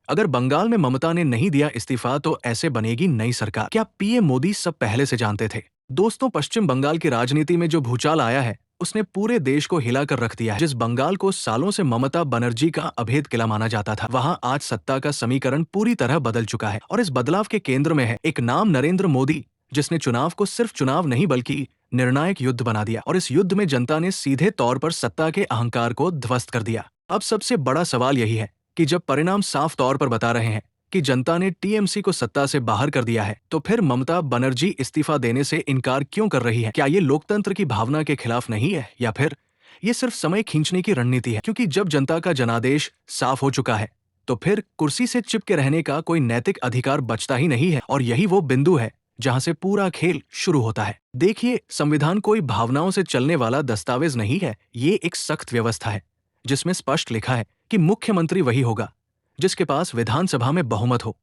अगर बंगाल में ममता ने नहीं दिया इस्तीफा तो ऐसे बनेगी नई सरकार। क्या पीएम मोदी सब पहले से जानते थे? दोस्तों, पश्चिम बंगाल की राजनीति में जो भूचाल आया है उसने पूरे देश को हिलाकर रख दिया है। जिस बंगाल को सालों से ममता बनर्जी का अभेद किला माना जाता था, वहां आज सत्ता का समीकरण पूरी तरह बदल चुका है और इस बदलाव के केंद्र में है एक नाम, नरेंद्र मोदी, जिसने चुनाव को सिर्फ चुनाव नहीं बल्कि निर्णायक युद्ध बना दिया। और इस युद्ध में जनता ने सीधे तौर पर सत्ता के अहंकार को ध्वस्त कर दिया। अब सबसे बड़ा सवाल यही है कि जब परिणाम साफ तौर पर बता रहे हैं कि जनता ने टीएमसी को सत्ता से बाहर कर दिया है, तो फिर ममता बनर्जी इस्तीफा देने से इनकार क्यों कर रही है? क्या ये लोकतंत्र की भावना के खिलाफ नहीं है, या फिर ये सिर्फ समय खींचने की रणनीति है? क्योंकि जब जनता का जनादेश साफ हो चुका है तो फिर कुर्सी से चिपके रहने का कोई नैतिक अधिकार बचता ही नहीं है। और यही वो बिंदु है जहां से पूरा खेल शुरू होता है। देखिए, संविधान कोई भावनाओं से चलने वाला दस्तावेज नहीं है। ये एक सख्त व्यवस्था है जिसमें स्पष्ट लिखा है कि मुख्यमंत्री वही होगा जिसके पास विधानसभा में बहुमत हो,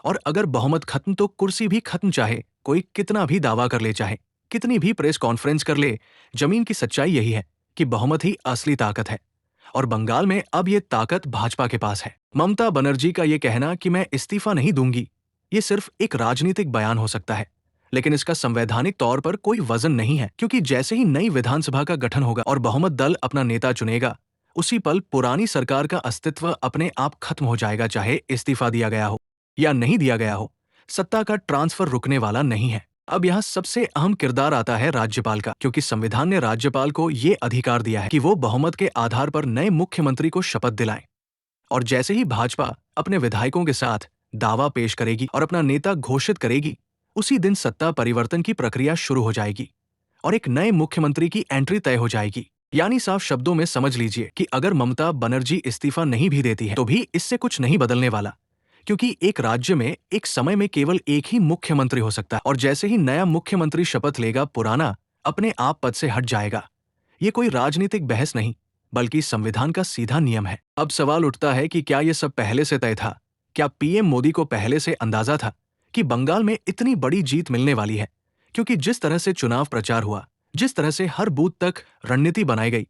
और अगर बहुमत खत्म तो कुर्सी भी खत्म, चाहे कोई कितना भी दावा कर ले, चाहे कितनी भी प्रेस कॉन्फ्रेंस कर ले। जमीन की सच्चाई यही है कि बहुमत ही असली ताकत है, और बंगाल में अब ये ताकत भाजपा के पास है। ममता बनर्जी का ये कहना कि मैं इस्तीफा नहीं दूंगी, ये सिर्फ एक राजनीतिक बयान हो सकता है, लेकिन इसका संवैधानिक तौर पर कोई वजन नहीं है। क्योंकि जैसे ही नई विधानसभा का गठन होगा और बहुमत दल अपना नेता चुनेगा, उसी पल पुरानी सरकार का अस्तित्व अपने आप खत्म हो जाएगा। चाहे इस्तीफा दिया गया हो या नहीं दिया गया हो, सत्ता का ट्रांसफर रुकने वाला नहीं है। अब यहाँ सबसे अहम किरदार आता है राज्यपाल का, क्योंकि संविधान ने राज्यपाल को ये अधिकार दिया है कि वो बहुमत के आधार पर नए मुख्यमंत्री को शपथ दिलाएं। और जैसे ही भाजपा अपने विधायकों के साथ दावा पेश करेगी और अपना नेता घोषित करेगी, उसी दिन सत्ता परिवर्तन की प्रक्रिया शुरू हो जाएगी और एक नए मुख्यमंत्री की एंट्री तय हो जाएगी। यानी साफ शब्दों में समझ लीजिए कि अगर ममता बनर्जी इस्तीफा नहीं भी देती है तो भी इससे कुछ नहीं बदलने वाला, क्योंकि एक राज्य में एक समय में केवल एक ही मुख्यमंत्री हो सकता है, और जैसे ही नया मुख्यमंत्री शपथ लेगा, पुराना अपने आप पद से हट जाएगा। ये कोई राजनीतिक बहस नहीं, बल्कि संविधान का सीधा नियम है। अब सवाल उठता है कि क्या ये सब पहले से तय था? क्या पीएम मोदी को पहले से अंदाजा था कि बंगाल में इतनी बड़ी जीत मिलने वाली है? क्योंकि जिस तरह से चुनाव प्रचार हुआ, जिस तरह से हर बूथ तक रणनीति बनाई गई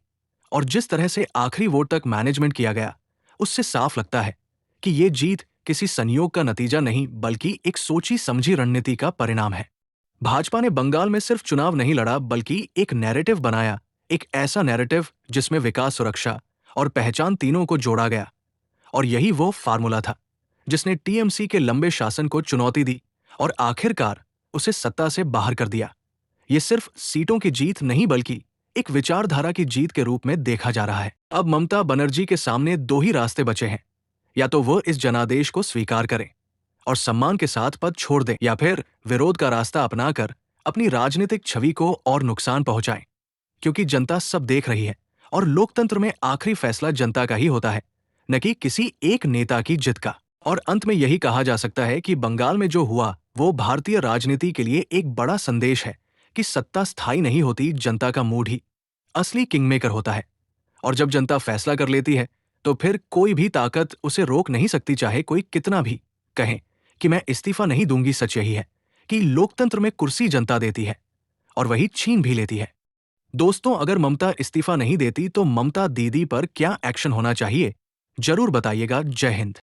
और जिस तरह से आखिरी वोट तक मैनेजमेंट किया गया, उससे साफ लगता है कि ये जीत किसी संयोग का नतीजा नहीं, बल्कि एक सोची समझी रणनीति का परिणाम है। भाजपा ने बंगाल में सिर्फ चुनाव नहीं लड़ा, बल्कि एक नैरेटिव बनाया, एक ऐसा नैरेटिव जिसमें विकास, सुरक्षा और पहचान तीनों को जोड़ा गया। और यही वो फार्मूला था जिसने टीएमसी के लंबे शासन को चुनौती दी और आखिरकार उसे सत्ता से बाहर कर दिया। ये सिर्फ सीटों की जीत नहीं, बल्कि एक विचारधारा की जीत के रूप में देखा जा रहा है। अब ममता बनर्जी के सामने दो ही रास्ते बचे हैं, या तो वो इस जनादेश को स्वीकार करें और सम्मान के साथ पद छोड़ दें, या फिर विरोध का रास्ता अपनाकर अपनी राजनीतिक छवि को और नुकसान पहुंचाएं। क्योंकि जनता सब देख रही है और लोकतंत्र में आखिरी फैसला जनता का ही होता है, न कि किसी एक नेता की जिद का। और अंत में यही कहा जा सकता है कि बंगाल में जो हुआ वो भारतीय राजनीति के लिए एक बड़ा संदेश है कि सत्ता स्थायी नहीं होती, जनता का मूड ही असली किंगमेकर होता है। और जब जनता फैसला कर लेती है तो फिर कोई भी ताकत उसे रोक नहीं सकती, चाहे कोई कितना भी कहे कि मैं इस्तीफा नहीं दूंगी। सच यही है कि लोकतंत्र में कुर्सी जनता देती है और वही छीन भी लेती है। दोस्तों, अगर ममता इस्तीफा नहीं देती तो ममता दीदी पर क्या एक्शन होना चाहिए, जरूर बताइएगा। जय हिंद।